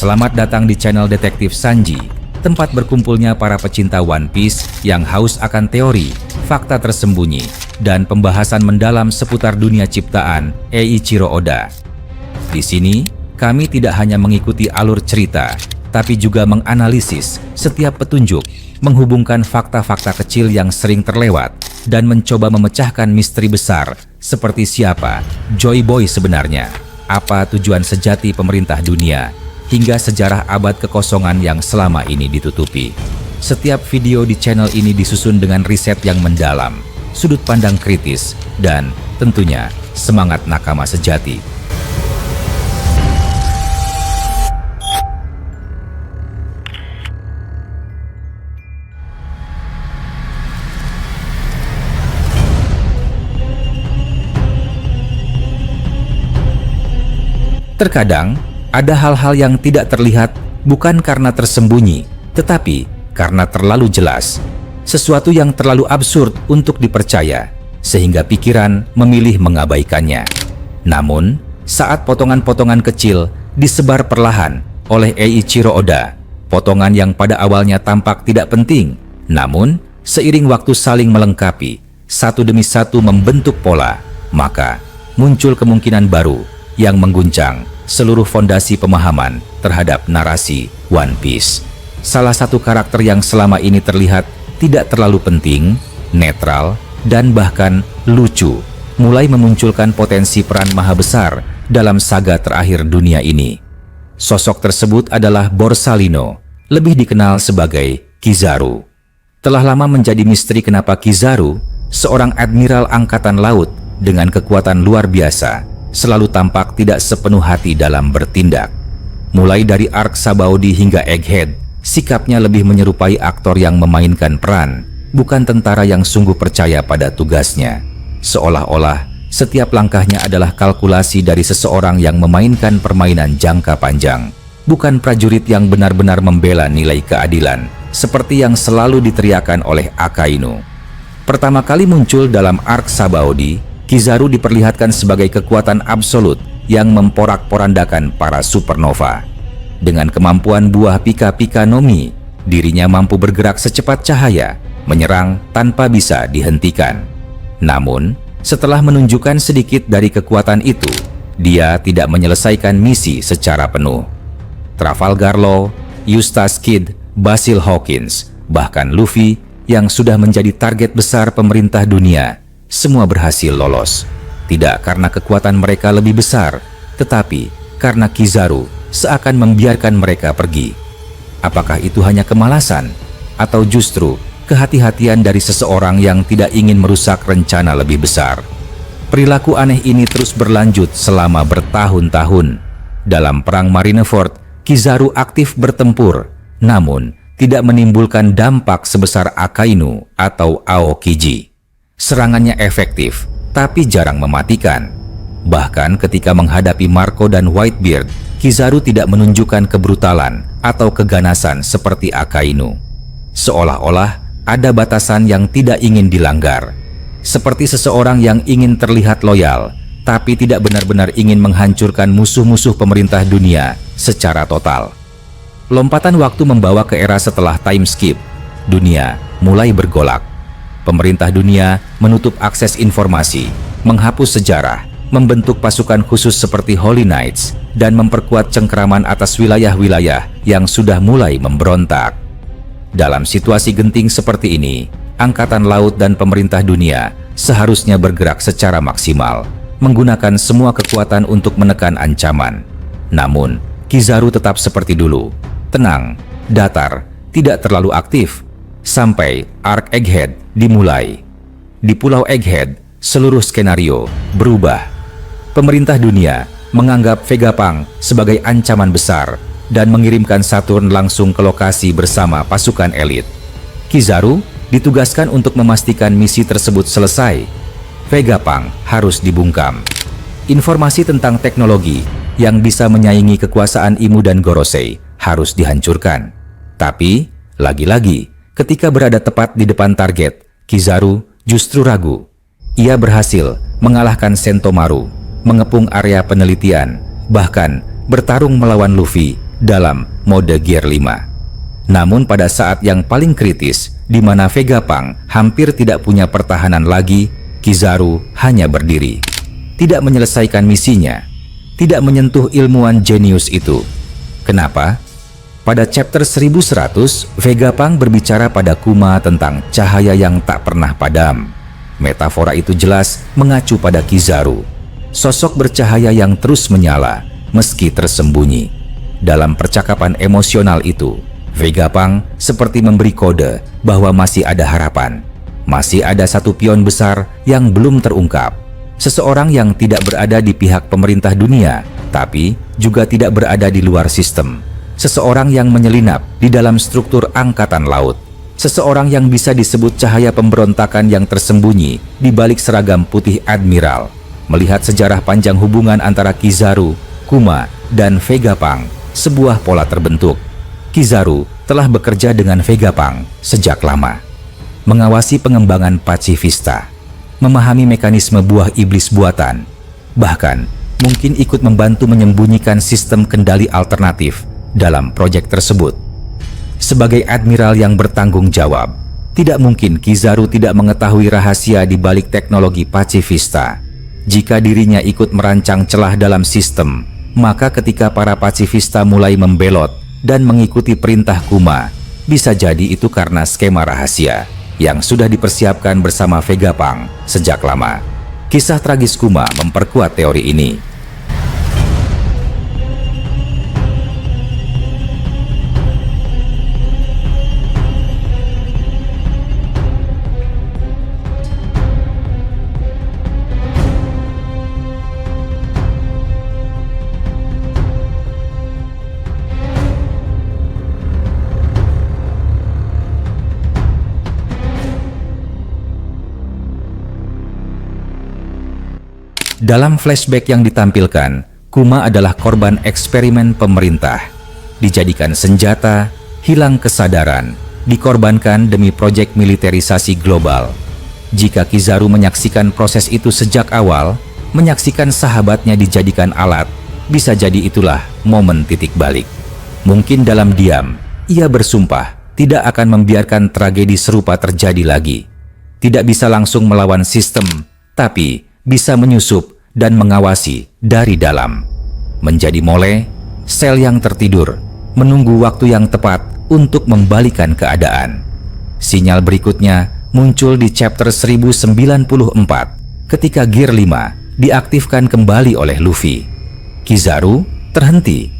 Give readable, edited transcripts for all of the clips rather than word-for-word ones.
Selamat datang di channel Detektif Sanji, tempat berkumpulnya para pecinta One Piece yang haus akan teori, fakta tersembunyi, dan pembahasan mendalam seputar dunia ciptaan Eiichiro Oda. Di sini, kami tidak hanya mengikuti alur cerita, tapi juga menganalisis setiap petunjuk, menghubungkan fakta-fakta kecil yang sering terlewat, dan mencoba memecahkan misteri besar seperti siapa Joy Boy sebenarnya, apa tujuan sejati pemerintah dunia, hingga sejarah abad kekosongan yang selama ini ditutupi. Setiap video di channel ini disusun dengan riset yang mendalam, sudut pandang kritis, dan tentunya semangat nakama sejati. Terkadang, ada hal-hal yang tidak terlihat bukan karena tersembunyi, tetapi karena terlalu jelas. Sesuatu yang terlalu absurd untuk dipercaya, sehingga pikiran memilih mengabaikannya. Namun, saat potongan-potongan kecil disebar perlahan oleh Eiichiro Oda, potongan yang pada awalnya tampak tidak penting, namun seiring waktu saling melengkapi, satu demi satu membentuk pola, maka muncul kemungkinan baru yang mengguncang seluruh fondasi pemahaman terhadap narasi One Piece. Salah satu karakter yang selama ini terlihat tidak terlalu penting, netral, dan bahkan lucu, mulai memunculkan potensi peran maha besar dalam saga terakhir dunia ini. Sosok tersebut adalah Borsalino, lebih dikenal sebagai Kizaru. Telah lama menjadi misteri kenapa Kizaru, seorang admiral angkatan laut dengan kekuatan luar biasa, selalu tampak tidak sepenuh hati dalam bertindak. Mulai dari arc Sabaody hingga Egghead, sikapnya lebih menyerupai aktor yang memainkan peran, bukan tentara yang sungguh percaya pada tugasnya. Seolah-olah setiap langkahnya adalah kalkulasi dari seseorang yang memainkan permainan jangka panjang, bukan prajurit yang benar-benar membela nilai keadilan, seperti yang selalu diteriakan oleh Akainu. Pertama kali muncul dalam arc Sabaody, Kizaru diperlihatkan sebagai kekuatan absolut yang memporak-porandakan para supernova. Dengan kemampuan buah Pika-Pika no Mi, dirinya mampu bergerak secepat cahaya, menyerang tanpa bisa dihentikan. Namun, setelah menunjukkan sedikit dari kekuatan itu, dia tidak menyelesaikan misi secara penuh. Trafalgar Law, Eustace Kid, Basil Hawkins, bahkan Luffy yang sudah menjadi target besar pemerintah dunia, semua berhasil lolos, tidak karena kekuatan mereka lebih besar, tetapi karena Kizaru seakan membiarkan mereka pergi. Apakah itu hanya kemalasan, atau justru kehati-hatian dari seseorang yang tidak ingin merusak rencana lebih besar? Perilaku aneh ini terus berlanjut selama bertahun-tahun. Dalam perang Marineford, Kizaru aktif bertempur, namun tidak menimbulkan dampak sebesar Akainu atau Aokiji. Serangannya efektif, tapi jarang mematikan. Bahkan ketika menghadapi Marco dan Whitebeard, Kizaru tidak menunjukkan kebrutalan atau keganasan seperti Akainu. Seolah-olah ada batasan yang tidak ingin dilanggar. Seperti seseorang yang ingin terlihat loyal, tapi tidak benar-benar ingin menghancurkan musuh-musuh pemerintah dunia secara total. Lompatan waktu membawa ke era setelah time skip. Dunia mulai bergolak. Pemerintah dunia menutup akses informasi, menghapus sejarah, membentuk pasukan khusus seperti Holy Knights, dan memperkuat cengkeraman atas wilayah-wilayah yang sudah mulai memberontak. Dalam situasi genting seperti ini, Angkatan Laut dan pemerintah dunia seharusnya bergerak secara maksimal, menggunakan semua kekuatan untuk menekan ancaman. Namun, Kizaru tetap seperti dulu, tenang, datar, tidak terlalu aktif, sampai arc Egghead dimulai. Di Pulau Egghead, seluruh skenario berubah. Pemerintah dunia menganggap Vegapunk sebagai ancaman besar dan mengirimkan Saturn langsung ke lokasi bersama pasukan elit. Kizaru ditugaskan untuk memastikan misi tersebut selesai. Vegapunk harus dibungkam. Informasi tentang teknologi yang bisa menyaingi kekuasaan Imu dan Gorosei harus dihancurkan. Tapi, lagi-lagi, ketika berada tepat di depan target, Kizaru justru ragu. Ia berhasil mengalahkan Sentomaru, mengepung area penelitian, bahkan bertarung melawan Luffy dalam mode Gear 5. Namun pada saat yang paling kritis, di mana Vegapunk hampir tidak punya pertahanan lagi, Kizaru hanya berdiri. Tidak menyelesaikan misinya, tidak menyentuh ilmuwan jenius itu. Kenapa? Pada chapter 1100, Vegapunk berbicara pada Kuma tentang cahaya yang tak pernah padam. Metafora itu jelas mengacu pada Kizaru, sosok bercahaya yang terus menyala meski tersembunyi. Dalam percakapan emosional itu, Vegapunk seperti memberi kode bahwa masih ada harapan. Masih ada satu pion besar yang belum terungkap. Seseorang yang tidak berada di pihak pemerintah dunia, tapi juga tidak berada di luar sistem. Seseorang yang menyelinap di dalam struktur angkatan laut. Seseorang yang bisa disebut cahaya pemberontakan yang tersembunyi di balik seragam putih admiral. Melihat sejarah panjang hubungan antara Kizaru, Kuma, dan Vegapunk, sebuah pola terbentuk. Kizaru telah bekerja dengan Vegapunk sejak lama. Mengawasi pengembangan Pacifista, memahami mekanisme buah iblis buatan, bahkan mungkin ikut membantu menyembunyikan sistem kendali alternatif dalam proyek tersebut. Sebagai admiral yang bertanggung jawab, tidak mungkin Kizaru tidak mengetahui rahasia di balik teknologi Pacifista. Jika dirinya ikut merancang celah dalam sistem, maka ketika para Pacifista mulai membelot dan mengikuti perintah Kuma, bisa jadi itu karena skema rahasia yang sudah dipersiapkan bersama Vegapunk sejak lama. Kisah tragis Kuma memperkuat teori ini. Dalam flashback yang ditampilkan, Kuma adalah korban eksperimen pemerintah. Dijadikan senjata, hilang kesadaran, dikorbankan demi proyek militerisasi global. Jika Kizaru menyaksikan proses itu sejak awal, menyaksikan sahabatnya dijadikan alat, bisa jadi itulah momen titik balik. Mungkin dalam diam, ia bersumpah tidak akan membiarkan tragedi serupa terjadi lagi. Tidak bisa langsung melawan sistem, tapi bisa menyusup dan mengawasi dari dalam. Menjadi mole, sel yang tertidur, menunggu waktu yang tepat untuk membalikan keadaan. Sinyal berikutnya muncul di chapter 1094 ketika Gear 5 diaktifkan kembali oleh Luffy. Kizaru terhenti.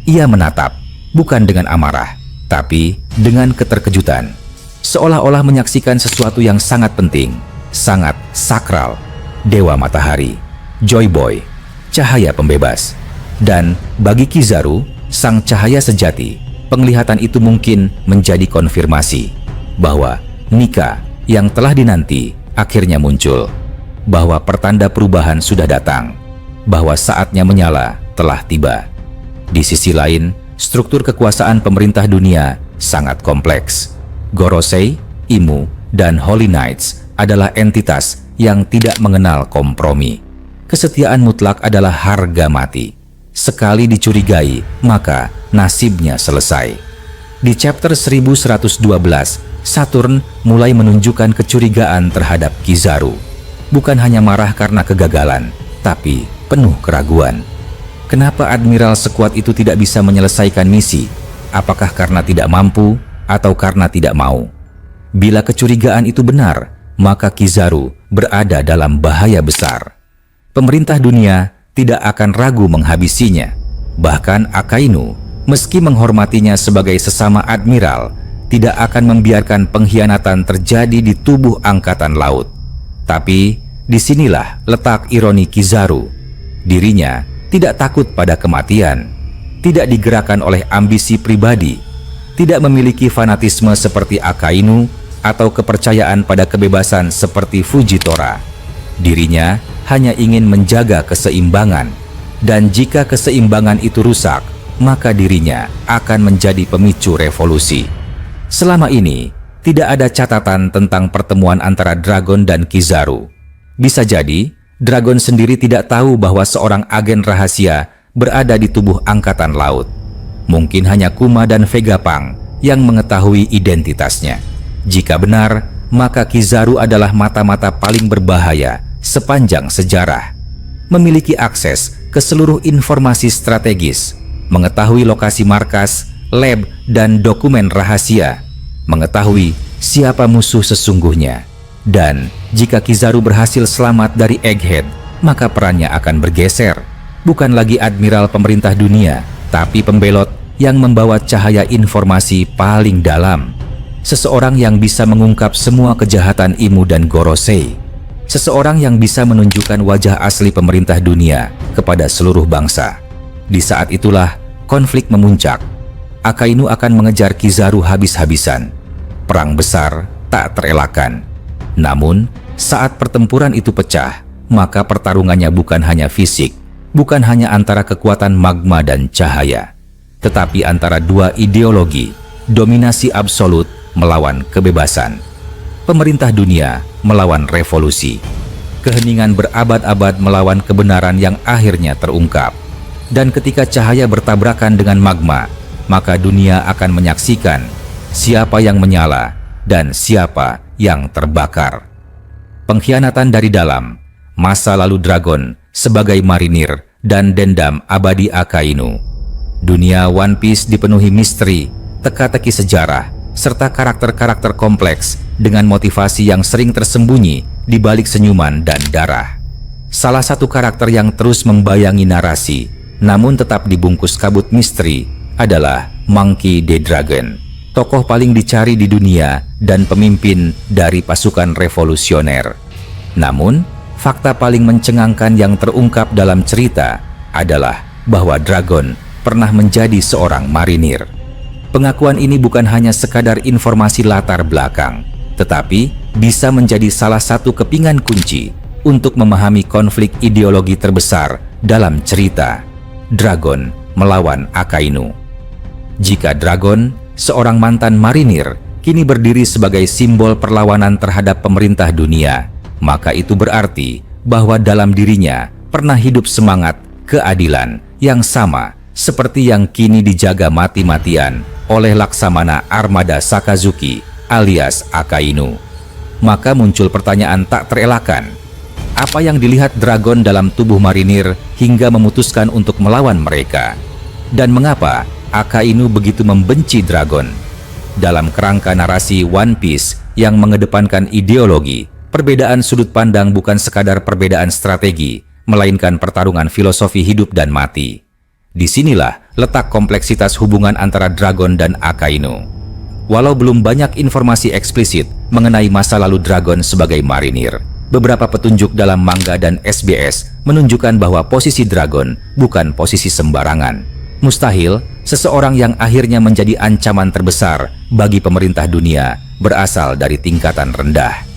Ia menatap, bukan dengan amarah, tapi dengan keterkejutan. Seolah-olah menyaksikan sesuatu yang sangat penting, sangat sakral. Dewa Matahari, Joy Boy, cahaya pembebas. Dan bagi Kizaru, sang cahaya sejati, penglihatan itu mungkin menjadi konfirmasi bahwa Nika yang telah dinanti akhirnya muncul, bahwa pertanda perubahan sudah datang, bahwa saatnya menyala telah tiba. Di sisi lain, struktur kekuasaan pemerintah dunia sangat kompleks. Gorosei, Imu, dan Holy Knights adalah entitas yang tidak mengenal kompromi. Kesetiaan mutlak adalah harga mati. Sekali dicurigai, maka nasibnya selesai. Di chapter 1112, Saturn mulai menunjukkan kecurigaan terhadap Kizaru. Bukan hanya marah karena kegagalan, tapi penuh keraguan. Kenapa Admiral sekuat itu tidak bisa menyelesaikan misi? Apakah karena tidak mampu atau karena tidak mau? Bila kecurigaan itu benar, maka Kizaru berada dalam bahaya besar. Pemerintah dunia tidak akan ragu menghabisinya. Bahkan Akainu, meski menghormatinya sebagai sesama admiral, tidak akan membiarkan pengkhianatan terjadi di tubuh angkatan laut. Tapi disinilah letak ironi Kizaru. Dirinya tidak takut pada kematian, tidak digerakkan oleh ambisi pribadi, tidak memiliki fanatisme seperti Akainu atau kepercayaan pada kebebasan seperti Fujitora. Dirinya hanya ingin menjaga keseimbangan, dan jika keseimbangan itu rusak, maka dirinya akan menjadi pemicu revolusi. Selama ini, tidak ada catatan tentang pertemuan antara Dragon dan Kizaru. Bisa jadi, Dragon sendiri tidak tahu bahwa seorang agen rahasia berada di tubuh angkatan laut. Mungkin hanya Kuma dan Vegapunk yang mengetahui identitasnya. Jika benar, maka Kizaru adalah mata-mata paling berbahaya sepanjang sejarah. Memiliki akses ke seluruh informasi strategis, mengetahui lokasi markas, lab, dan dokumen rahasia, mengetahui siapa musuh sesungguhnya. Dan jika Kizaru berhasil selamat dari Egghead, maka perannya akan bergeser. Bukan lagi admiral pemerintah dunia, tapi pembelot yang membawa cahaya informasi paling dalam. Seseorang yang bisa mengungkap semua kejahatan Imu dan Gorosei. Seseorang yang bisa menunjukkan wajah asli pemerintah dunia kepada seluruh bangsa. Di saat itulah konflik memuncak. Akainu akan mengejar Kizaru habis-habisan. Perang besar tak terelakkan. Namun, saat pertempuran itu pecah, maka pertarungannya bukan hanya fisik, bukan hanya antara kekuatan magma dan cahaya, tetapi antara dua ideologi, dominasi absolut melawan kebebasan, pemerintah dunia melawan revolusi, keheningan berabad-abad melawan kebenaran yang akhirnya terungkap. Dan ketika cahaya bertabrakan dengan magma, maka dunia akan menyaksikan siapa yang menyala dan siapa yang terbakar. Pengkhianatan dari dalam, masa lalu Dragon sebagai marinir, dan dendam abadi Akainu. Dunia One Piece dipenuhi misteri, teka-teki sejarah, serta karakter-karakter kompleks dengan motivasi yang sering tersembunyi di balik senyuman dan darah. Salah satu karakter yang terus membayangi narasi, namun tetap dibungkus kabut misteri, adalah Monkey D. Dragon, tokoh paling dicari di dunia dan pemimpin dari pasukan revolusioner. Namun, fakta paling mencengangkan yang terungkap dalam cerita adalah bahwa Dragon pernah menjadi seorang marinir. Pengakuan ini bukan hanya sekadar informasi latar belakang, tetapi bisa menjadi salah satu kepingan kunci untuk memahami konflik ideologi terbesar dalam cerita Dragon melawan Akainu. Jika Dragon, seorang mantan marinir, kini berdiri sebagai simbol perlawanan terhadap pemerintah dunia, maka itu berarti bahwa dalam dirinya pernah hidup semangat keadilan yang sama seperti yang kini dijaga mati-matian oleh Laksamana Armada Sakazuki alias Akainu. Maka muncul pertanyaan tak terelakkan. Apa yang dilihat Dragon dalam tubuh marinir hingga memutuskan untuk melawan mereka? Dan mengapa Akainu begitu membenci Dragon? Dalam kerangka narasi One Piece yang mengedepankan ideologi, perbedaan sudut pandang bukan sekadar perbedaan strategi, melainkan pertarungan filosofi hidup dan mati. Disinilah letak kompleksitas hubungan antara Dragon dan Akainu. Walau belum banyak informasi eksplisit mengenai masa lalu Dragon sebagai marinir, beberapa petunjuk dalam manga dan SBS menunjukkan bahwa posisi Dragon bukan posisi sembarangan. Mustahil seseorang yang akhirnya menjadi ancaman terbesar bagi pemerintah dunia berasal dari tingkatan rendah.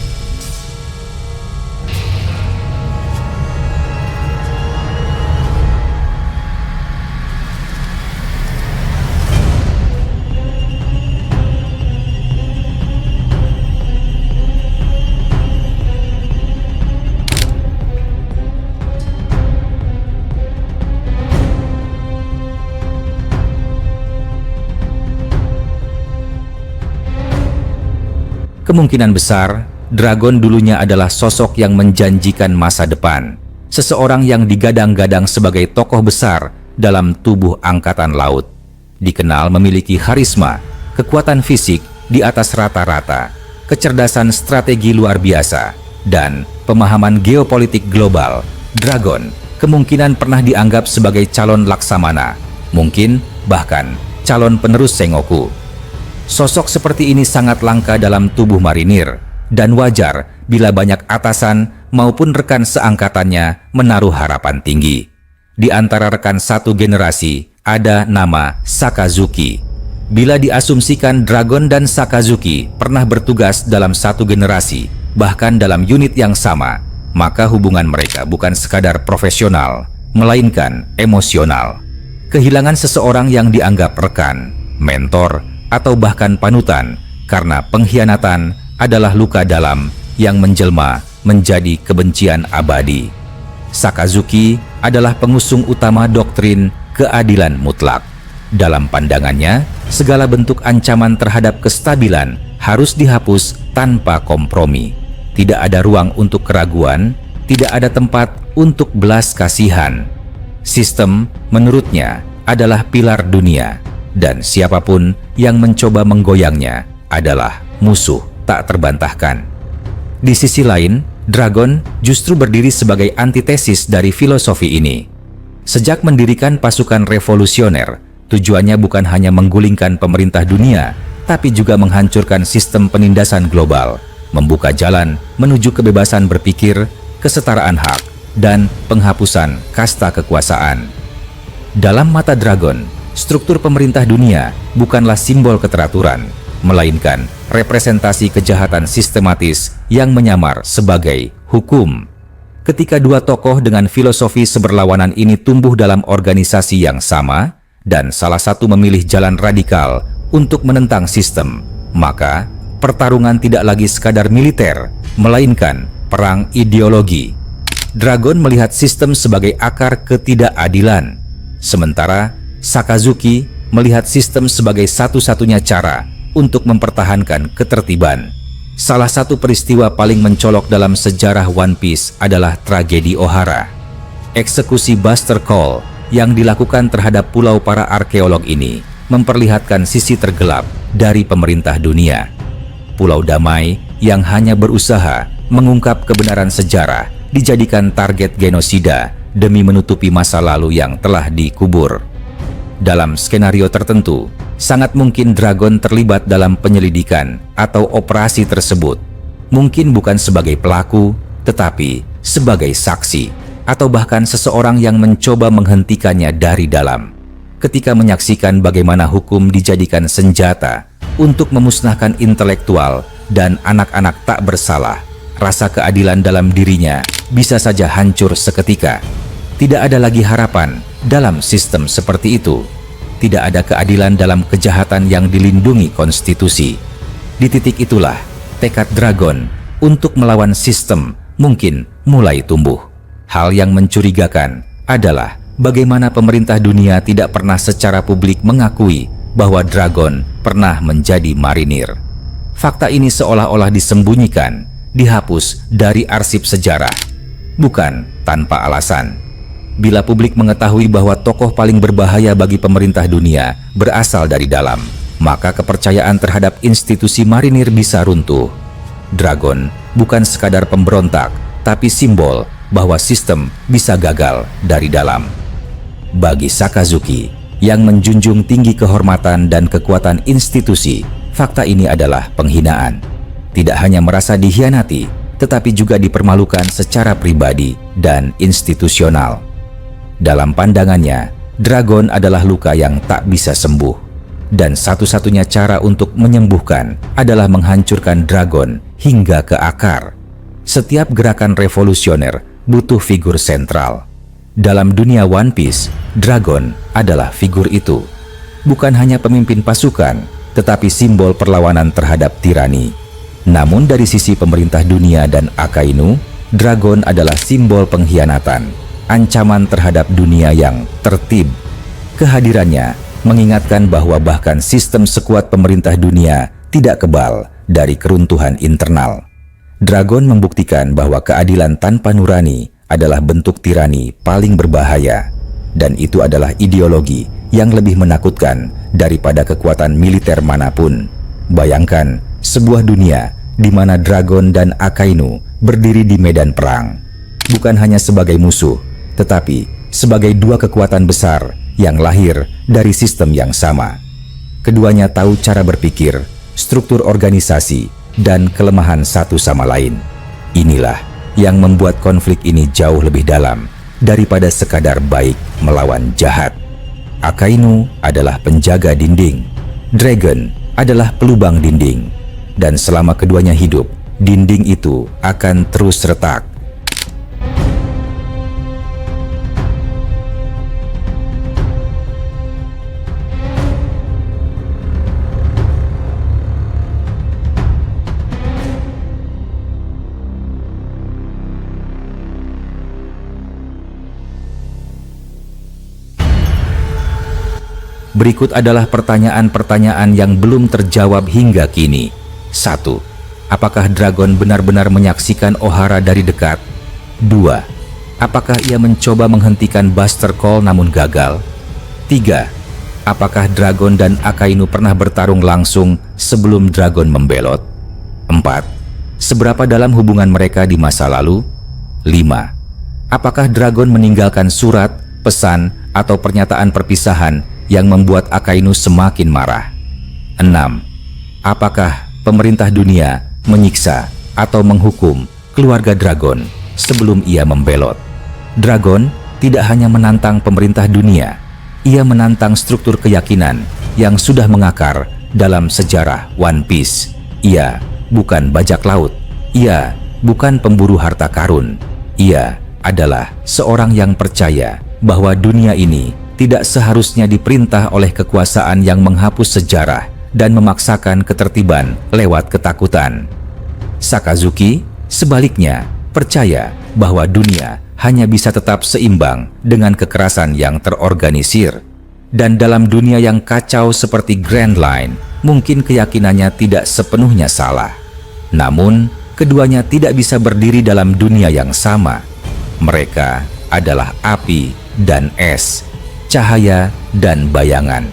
Kemungkinan besar, Dragon dulunya adalah sosok yang menjanjikan masa depan. Seseorang yang digadang-gadang sebagai tokoh besar dalam tubuh angkatan laut. Dikenal memiliki karisma, kekuatan fisik di atas rata-rata, kecerdasan strategi luar biasa, dan pemahaman geopolitik global. Dragon kemungkinan pernah dianggap sebagai calon Laksamana, mungkin bahkan calon penerus Sengoku. Sosok seperti ini sangat langka dalam tubuh marinir, dan wajar bila banyak atasan maupun rekan seangkatannya menaruh harapan tinggi. Di antara rekan satu generasi, ada nama Sakazuki. Bila diasumsikan Dragon dan Sakazuki pernah bertugas dalam satu generasi, bahkan dalam unit yang sama, maka hubungan mereka bukan sekadar profesional, melainkan emosional. Kehilangan seseorang yang dianggap rekan, mentor, atau bahkan panutan karena pengkhianatan adalah luka dalam yang menjelma menjadi kebencian abadi. Sakazuki adalah pengusung utama doktrin keadilan mutlak. Dalam pandangannya, segala bentuk ancaman terhadap kestabilan harus dihapus tanpa kompromi. Tidak ada ruang untuk keraguan, tidak ada tempat untuk belas kasihan. Sistem, menurutnya, adalah pilar dunia, dan siapapun yang mencoba menggoyangnya adalah musuh tak terbantahkan. Di sisi lain, Dragon justru berdiri sebagai antitesis dari filosofi ini. Sejak mendirikan pasukan revolusioner, tujuannya bukan hanya menggulingkan pemerintah dunia, tapi juga menghancurkan sistem penindasan global, membuka jalan menuju kebebasan berpikir, kesetaraan hak, dan penghapusan kasta kekuasaan. Dalam mata Dragon, struktur pemerintah dunia bukanlah simbol keteraturan, melainkan representasi kejahatan sistematis yang menyamar sebagai hukum. Ketika dua tokoh dengan filosofi seberlawanan ini tumbuh dalam organisasi yang sama, dan salah satu memilih jalan radikal untuk menentang sistem, maka pertarungan tidak lagi sekadar militer, melainkan perang ideologi. Dragon melihat sistem sebagai akar ketidakadilan, sementara Sakazuki melihat sistem sebagai satu-satunya cara untuk mempertahankan ketertiban. Salah satu peristiwa paling mencolok dalam sejarah One Piece adalah tragedi Ohara. Eksekusi Buster Call yang dilakukan terhadap pulau para arkeolog ini memperlihatkan sisi tergelap dari pemerintah dunia. Pulau damai yang hanya berusaha mengungkap kebenaran sejarah dijadikan target genosida demi menutupi masa lalu yang telah dikubur. Dalam skenario tertentu, sangat mungkin Dragon terlibat dalam penyelidikan atau operasi tersebut. Mungkin bukan sebagai pelaku, tetapi sebagai saksi, atau bahkan seseorang yang mencoba menghentikannya dari dalam. Ketika menyaksikan bagaimana hukum dijadikan senjata untuk memusnahkan intelektual dan anak-anak tak bersalah, rasa keadilan dalam dirinya bisa saja hancur seketika. Tidak ada lagi harapan dalam sistem seperti itu. Tidak ada keadilan dalam kejahatan yang dilindungi konstitusi. Di titik itulah, tekad Dragon untuk melawan sistem mungkin mulai tumbuh. Hal yang mencurigakan adalah bagaimana pemerintah dunia tidak pernah secara publik mengakui bahwa Dragon pernah menjadi marinir. Fakta ini seolah-olah disembunyikan, dihapus dari arsip sejarah. Bukan tanpa alasan. Bila publik mengetahui bahwa tokoh paling berbahaya bagi pemerintah dunia berasal dari dalam, maka kepercayaan terhadap institusi marinir bisa runtuh. Dragon bukan sekadar pemberontak, tapi simbol bahwa sistem bisa gagal dari dalam. Bagi Sakazuki, yang menjunjung tinggi kehormatan dan kekuatan institusi, fakta ini adalah penghinaan. Tidak hanya merasa dikhianati, tetapi juga dipermalukan secara pribadi dan institusional. Dalam pandangannya, Dragon adalah luka yang tak bisa sembuh, dan satu-satunya cara untuk menyembuhkan adalah menghancurkan Dragon hingga ke akar. Setiap gerakan revolusioner butuh figur sentral. Dalam dunia One Piece, Dragon adalah figur itu. Bukan hanya pemimpin pasukan, tetapi simbol perlawanan terhadap tirani. Namun dari sisi pemerintah dunia dan Akainu, Dragon adalah simbol pengkhianatan, ancaman terhadap dunia yang tertib. Kehadirannya mengingatkan bahwa bahkan sistem sekuat pemerintah dunia tidak kebal dari keruntuhan internal. Dragon membuktikan bahwa keadilan tanpa nurani adalah bentuk tirani paling berbahaya, dan itu adalah ideologi yang lebih menakutkan daripada kekuatan militer manapun. Bayangkan sebuah dunia di mana Dragon dan Akainu berdiri di medan perang, bukan hanya sebagai musuh, tetapi sebagai dua kekuatan besar yang lahir dari sistem yang sama. Keduanya tahu cara berpikir, struktur organisasi, dan kelemahan satu sama lain. Inilah yang membuat konflik ini jauh lebih dalam daripada sekadar baik melawan jahat. Akainu adalah penjaga dinding, Dragon adalah pelubang dinding, dan selama keduanya hidup, dinding itu akan terus retak. Berikut adalah pertanyaan-pertanyaan yang belum terjawab hingga kini. 1. Apakah Dragon benar-benar menyaksikan Ohara dari dekat? 2. Apakah ia mencoba menghentikan Buster Call namun gagal? 3. Apakah Dragon dan Akainu pernah bertarung langsung sebelum Dragon membelot? 4. Seberapa dalam hubungan mereka di masa lalu? 5. Apakah Dragon meninggalkan surat, pesan, atau pernyataan perpisahan yang membuat Akainu semakin marah? 6. Apakah pemerintah dunia menyiksa atau menghukum keluarga Dragon sebelum ia membelot? Dragon tidak hanya menantang pemerintah dunia, ia menantang struktur keyakinan yang sudah mengakar dalam sejarah One Piece. Ia bukan bajak laut, ia bukan pemburu harta karun, ia adalah seorang yang percaya bahwa dunia ini tidak seharusnya diperintah oleh kekuasaan yang menghapus sejarah dan memaksakan ketertiban lewat ketakutan. Sakazuki, sebaliknya, percaya bahwa dunia hanya bisa tetap seimbang dengan kekerasan yang terorganisir. Dan dalam dunia yang kacau seperti Grand Line, mungkin keyakinannya tidak sepenuhnya salah. Namun, keduanya tidak bisa berdiri dalam dunia yang sama. Mereka adalah api dan es, cahaya dan bayangan.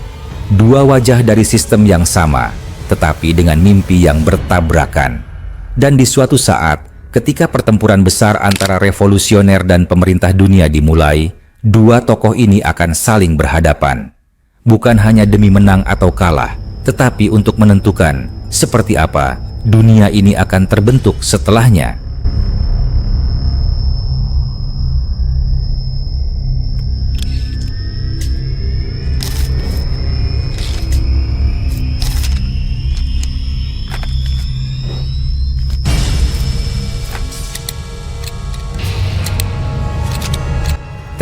Dua wajah dari sistem yang sama, tetapi dengan mimpi yang bertabrakan. Dan di suatu saat, ketika pertempuran besar antara revolusioner dan pemerintah dunia dimulai, dua tokoh ini akan saling berhadapan. Bukan hanya demi menang atau kalah, tetapi untuk menentukan seperti apa dunia ini akan terbentuk setelahnya.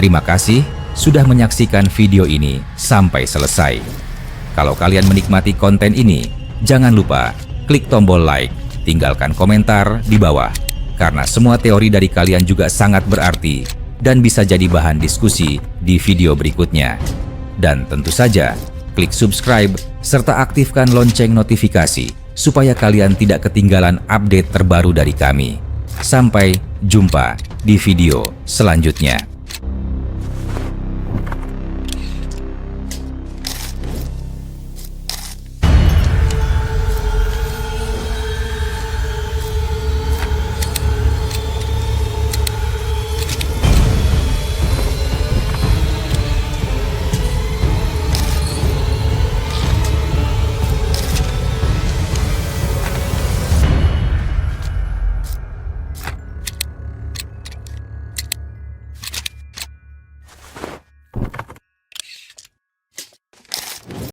Terima kasih sudah menyaksikan video ini sampai selesai. Kalau kalian menikmati konten ini, jangan lupa klik tombol like, tinggalkan komentar di bawah, karena semua teori dari kalian juga sangat berarti dan bisa jadi bahan diskusi di video berikutnya. Dan tentu saja, klik subscribe serta aktifkan lonceng notifikasi supaya kalian tidak ketinggalan update terbaru dari kami. Sampai jumpa di video selanjutnya.